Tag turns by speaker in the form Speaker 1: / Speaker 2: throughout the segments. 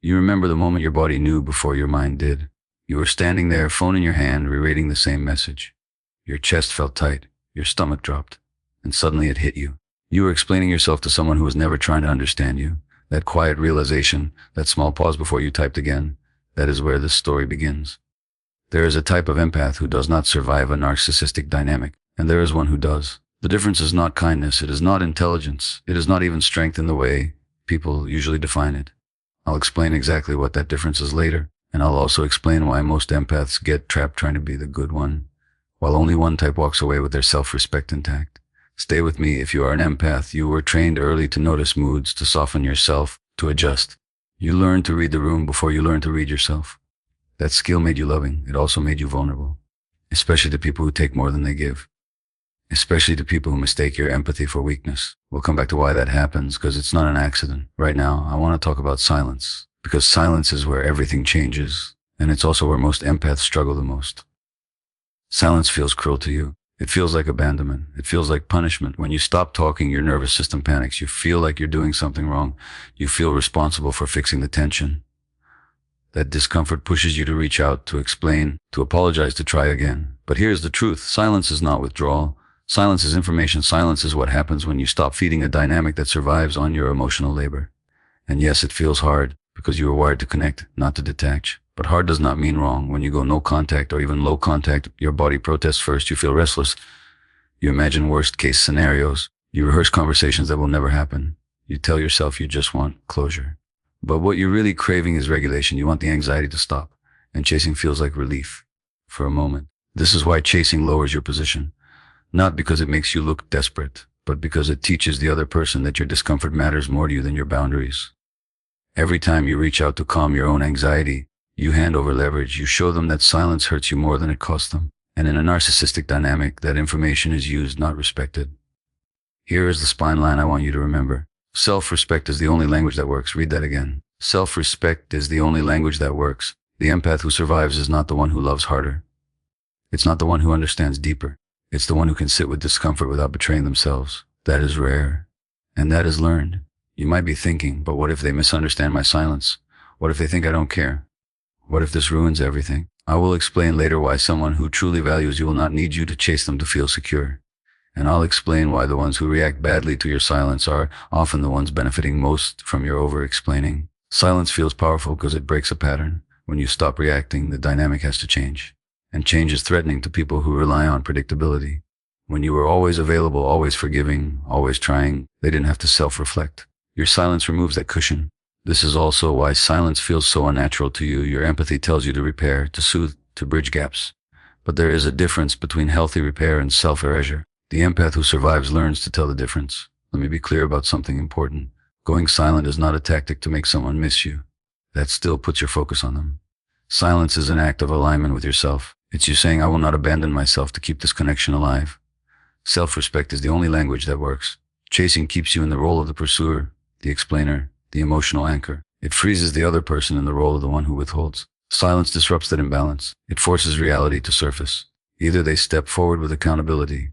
Speaker 1: You remember the moment your body knew before your mind did. You were standing there, phone in your hand, rereading the same message. Your chest felt tight, your stomach dropped, and suddenly it hit you. You were explaining yourself to someone who was never trying to understand you. That quiet realization, that small pause before you typed again, that is where this story begins. There is a type of empath who does not survive a narcissistic dynamic, and there is one who does. The difference is not kindness, it is not intelligence, it is not even strength in the way people usually define it. I'll explain exactly what that difference is later, and I'll also explain why most empaths get trapped trying to be the good one, while only one type walks away with their self-respect intact. Stay with me. If you are an empath, you were trained early to notice moods, to soften yourself, to adjust. You learned to read the room before you learned to read yourself. That skill made you loving. It also made you vulnerable, especially to people who take more than they give, especially to people who mistake your empathy for weakness. We'll come back to why that happens, because it's not an accident. Right now, I want to talk about silence, because silence is where everything changes, and it's also where most empaths struggle the most. Silence feels cruel to you. It feels like abandonment. It feels like punishment. When you stop talking, your nervous system panics. You feel like you're doing something wrong. You feel responsible for fixing the tension. That discomfort pushes you to reach out, to explain, to apologize, to try again. But here's the truth. Silence is not withdrawal. Silence is information. Silence is what happens when you stop feeding a dynamic that survives on your emotional labor. And yes, it feels hard because you are wired to connect, not to detach. But hard does not mean wrong. When you go no contact or even low contact, your body protests first. You feel restless. You imagine worst case scenarios. You rehearse conversations that will never happen. You tell yourself you just want closure. But what you're really craving is regulation. You want the anxiety to stop. And chasing feels like relief for a moment. This is why chasing lowers your position. Not because it makes you look desperate, but because it teaches the other person that your discomfort matters more to you than your boundaries. Every time you reach out to calm your own anxiety, you hand over leverage. You show them that silence hurts you more than it costs them. And in a narcissistic dynamic, that information is used, not respected. Here is the spine line I want you to remember. Self-respect is the only language that works. Read that again. Self-respect is the only language that works. The empath who survives is not the one who loves harder. It's not the one who understands deeper. It's the one who can sit with discomfort without betraying themselves. That is rare. And that is learned. You might be thinking, but what if they misunderstand my silence? What if they think I don't care? What if this ruins everything? I will explain later why someone who truly values you will not need you to chase them to feel secure. And I'll explain why the ones who react badly to your silence are often the ones benefiting most from your over-explaining. Silence feels powerful because it breaks a pattern. When you stop reacting, the dynamic has to change. And change is threatening to people who rely on predictability. When you were always available, always forgiving, always trying, they didn't have to self-reflect. Your silence removes that cushion. This is also why silence feels so unnatural to you. Your empathy tells you to repair, to soothe, to bridge gaps. But there is a difference between healthy repair and self-erasure. The empath who survives learns to tell the difference. Let me be clear about something important. Going silent is not a tactic to make someone miss you. That still puts your focus on them. Silence is an act of alignment with yourself. It's you saying, I will not abandon myself to keep this connection alive. Self-respect is the only language that works. Chasing keeps you in the role of the pursuer, the explainer, the emotional anchor. It freezes the other person in the role of the one who withholds. Silence disrupts that imbalance. It forces reality to surface. Either they step forward with accountability,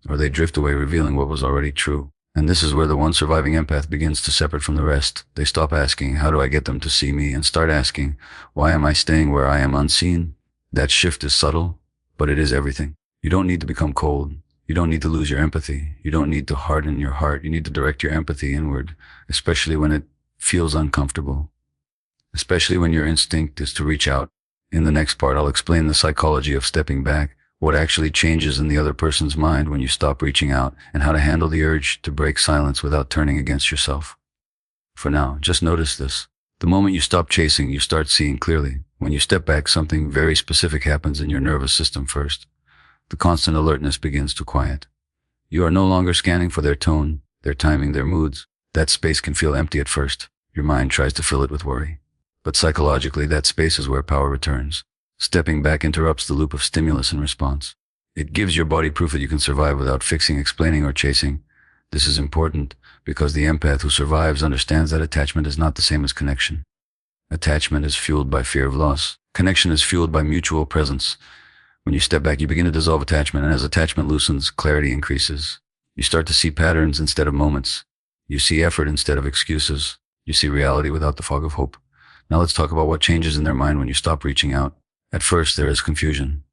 Speaker 1: or they drift away revealing what was already true. And this is where the one surviving empath begins to separate from the rest. They stop asking, how do I get them to see me? And start asking, why am I staying where I am unseen? That shift is subtle, but it is everything. You don't need to become cold. You don't need to lose your empathy. You don't need to harden your heart. You need to direct your empathy inward, especially when it feels uncomfortable, especially when your instinct is to reach out. In the next part, I'll explain the psychology of stepping back, what actually changes in the other person's mind when you stop reaching out, and how to handle the urge to break silence without turning against yourself. For now, just notice this. The moment you stop chasing, you start seeing clearly. When you step back, something very specific happens in your nervous system first. The constant alertness begins to quiet. You are no longer scanning for their tone, their timing, their moods. That space can feel empty at first. Your mind tries to fill it with worry. But psychologically, that space is where power returns. Stepping back interrupts the loop of stimulus and response. It gives your body proof that you can survive without fixing, explaining, or chasing. This is important because the empath who survives understands that attachment is not the same as connection. Attachment is fueled by fear of loss. Connection is fueled by mutual presence. When you step back, you begin to dissolve attachment, and as attachment loosens, clarity increases. You start to see patterns instead of moments. You see effort instead of excuses. You see reality without the fog of hope. Now let's talk about what changes in their mind when you stop reaching out. At first, there is confusion.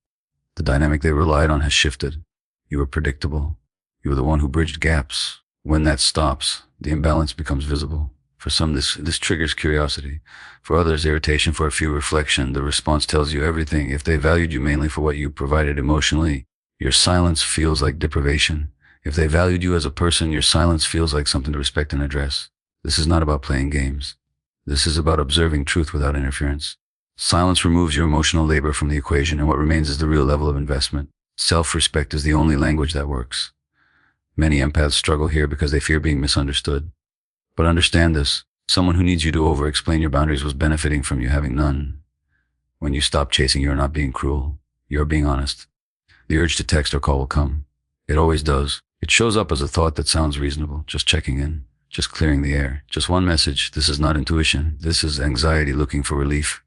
Speaker 1: The dynamic they relied on has shifted. You were predictable. You were the one who bridged gaps. When that stops, the imbalance becomes visible. For some, this triggers curiosity. For others, irritation. For a few, reflection. The response tells you everything. If they valued you mainly for what you provided emotionally, your silence feels like deprivation. If they valued you as a person, your silence feels like something to respect and address. This is not about playing games. This is about observing truth without interference. Silence removes your emotional labor from the equation, and what remains is the real level of investment. Self-respect is the only language that works. Many empaths struggle here because they fear being misunderstood. But understand this, someone who needs you to over-explain your boundaries was benefiting from you having none. When you stop chasing, you're not being cruel. You're being honest. The urge to text or call will come. It always does. It shows up as a thought that sounds reasonable, just checking in, just clearing the air, just one message. This is not intuition. This is anxiety looking for relief.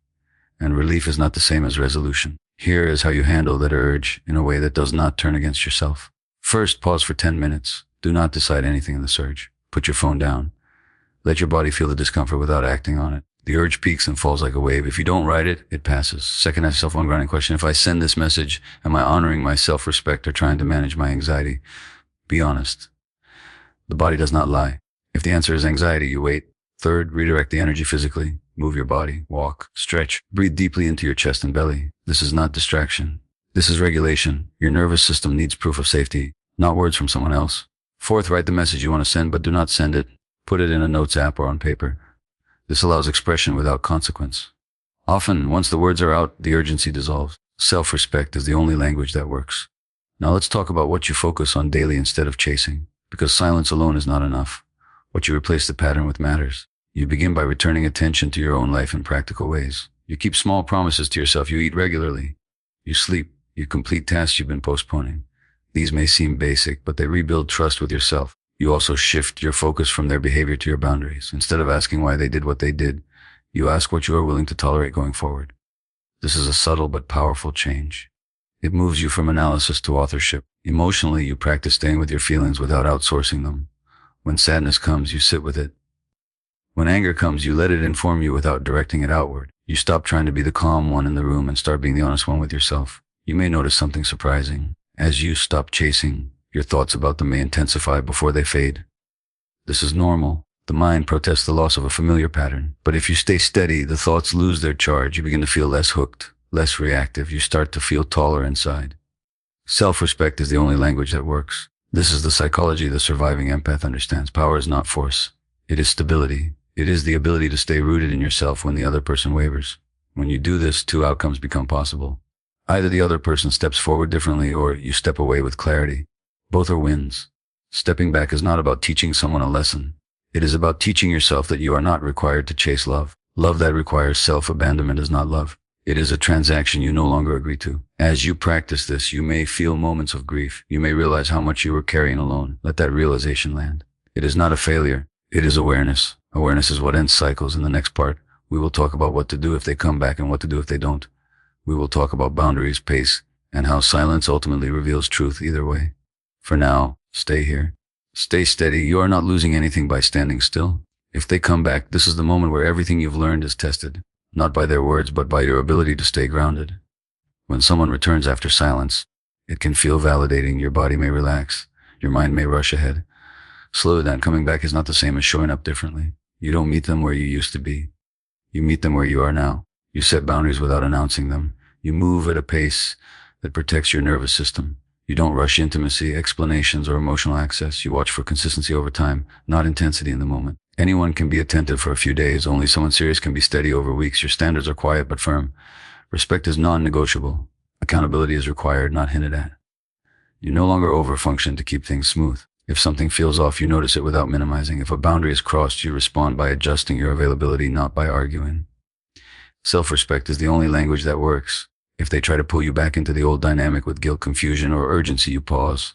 Speaker 1: And relief is not the same as resolution. Here is how you handle that urge in a way that does not turn against yourself. First, pause for 10 minutes. Do not decide anything in the surge. Put your phone down. Let your body feel the discomfort without acting on it. The urge peaks and falls like a wave. If you don't ride it, it passes. Second, ask yourself one grounding question. If I send this message, am I honoring my self-respect or trying to manage my anxiety? Be honest. The body does not lie. If the answer is anxiety, you wait. Third, redirect the energy physically. Move your body, walk, stretch, breathe deeply into your chest and belly. This is not distraction. This is regulation. Your nervous system needs proof of safety, not words from someone else. Fourth, write the message you want to send, but do not send it. Put it in a notes app or on paper. This allows expression without consequence. Often, once the words are out, the urgency dissolves. Self-respect is the only language that works. Now let's talk about what you focus on daily instead of chasing, because silence alone is not enough. What you replace the pattern with matters. You begin by returning attention to your own life in practical ways. You keep small promises to yourself. You eat regularly. You sleep. You complete tasks you've been postponing. These may seem basic, but they rebuild trust with yourself. You also shift your focus from their behavior to your boundaries. Instead of asking why they did what they did, you ask what you are willing to tolerate going forward. This is a subtle but powerful change. It moves you from analysis to authorship. Emotionally, you practice staying with your feelings without outsourcing them. When sadness comes, you sit with it. When anger comes, you let it inform you without directing it outward. You stop trying to be the calm one in the room and start being the honest one with yourself. You may notice something surprising. As you stop chasing, your thoughts about them may intensify before they fade. This is normal. The mind protests the loss of a familiar pattern. But if you stay steady, the thoughts lose their charge. You begin to feel less hooked, less reactive. You start to feel taller inside. Self-respect is the only language that works. This is the psychology the surviving empath understands. Power is not force. It is stability. It is the ability to stay rooted in yourself when the other person wavers. When you do this, two outcomes become possible. Either the other person steps forward differently or you step away with clarity. Both are wins. Stepping back is not about teaching someone a lesson. It is about teaching yourself that you are not required to chase love. Love that requires self-abandonment is not love. It is a transaction you no longer agree to. As you practice this, you may feel moments of grief. You may realize how much you were carrying alone. Let that realization land. It is not a failure. It is awareness. Awareness is what ends cycles. In the next part, we will talk about what to do if they come back and what to do if they don't. We will talk about boundaries, pace, and how silence ultimately reveals truth either way. For now, stay here. Stay steady. You are not losing anything by standing still. If they come back, this is the moment where everything you've learned is tested, not by their words, but by your ability to stay grounded. When someone returns after silence, it can feel validating. Your body may relax. Your mind may rush ahead. Slow down. Coming back is not the same as showing up differently. You don't meet them where you used to be. You meet them where you are now. You set boundaries without announcing them. You move at a pace that protects your nervous system. You don't rush intimacy, explanations, or emotional access. You watch for consistency over time, not intensity in the moment. Anyone can be attentive for a few days. Only someone serious can be steady over weeks. Your standards are quiet but firm. Respect is non-negotiable. Accountability is required, not hinted at. You no longer overfunction to keep things smooth. If something feels off, you notice it without minimizing. If a boundary is crossed, you respond by adjusting your availability, not by arguing. Self-respect is the only language that works. If they try to pull you back into the old dynamic with guilt, confusion, or urgency, you pause.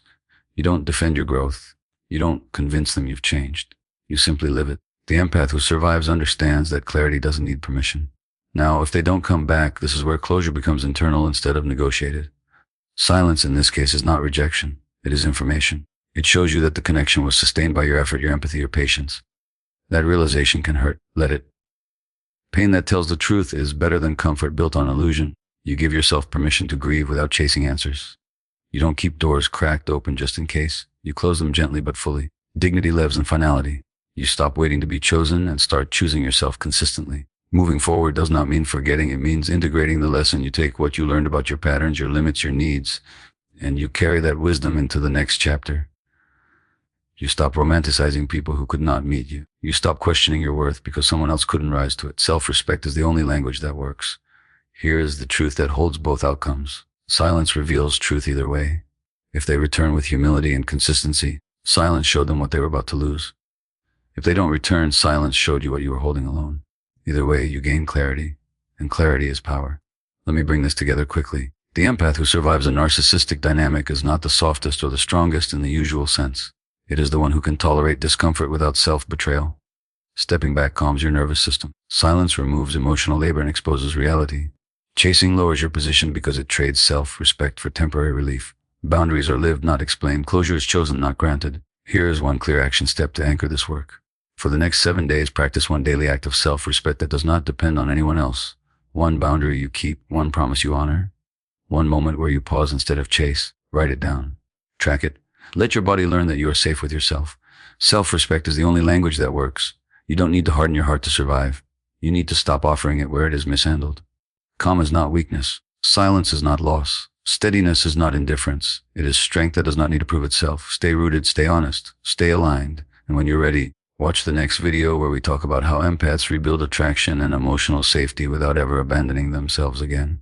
Speaker 1: You don't defend your growth. You don't convince them you've changed. You simply live it. The empath who survives understands that clarity doesn't need permission. Now, if they don't come back, this is where closure becomes internal instead of negotiated. Silence in this case is not rejection. It is information. It shows you that the connection was sustained by your effort, your empathy, your patience. That realization can hurt. Let it Pain that tells the truth is better than comfort built on illusion. You give yourself permission to grieve without chasing answers. You don't keep doors cracked open just in case. You close them gently but fully. Dignity lives in finality. You stop waiting to be chosen and start choosing yourself consistently. Moving forward does not mean forgetting. It means integrating the lesson. You take what you learned about your patterns, your limits, your needs, and you carry that wisdom into the next chapter. You stop romanticizing people who could not meet you. You stop questioning your worth because someone else couldn't rise to it. Self-respect is the only language that works. Here is the truth that holds both outcomes. Silence reveals truth either way. If they return with humility and consistency, silence showed them what they were about to lose. If they don't return, silence showed you what you were holding alone. Either way, you gain clarity, and clarity is power. Let me bring this together quickly. The empath who survives a narcissistic dynamic is not the softest or the strongest in the usual sense. It is the one who can tolerate discomfort without self-betrayal. Stepping back calms your nervous system. Silence removes emotional labor and exposes reality. Chasing lowers your position because it trades self-respect for temporary relief. Boundaries are lived, not explained. Closure is chosen, not granted. Here is one clear action step to anchor this work. For the next 7 days, practice one daily act of self-respect that does not depend on anyone else. One boundary you keep, one promise you honor, one moment where you pause instead of chase. Write it down. Track it. Let your body learn that you are safe with yourself. Self-respect is the only language that works. You don't need to harden your heart to survive. You need to stop offering it where it is mishandled. Calm is not weakness. Silence is not loss. Steadiness is not indifference. It is strength that does not need to prove itself. Stay rooted, stay honest, stay aligned. And when you're ready, watch the next video where we talk about how empaths rebuild attraction and emotional safety without ever abandoning themselves again.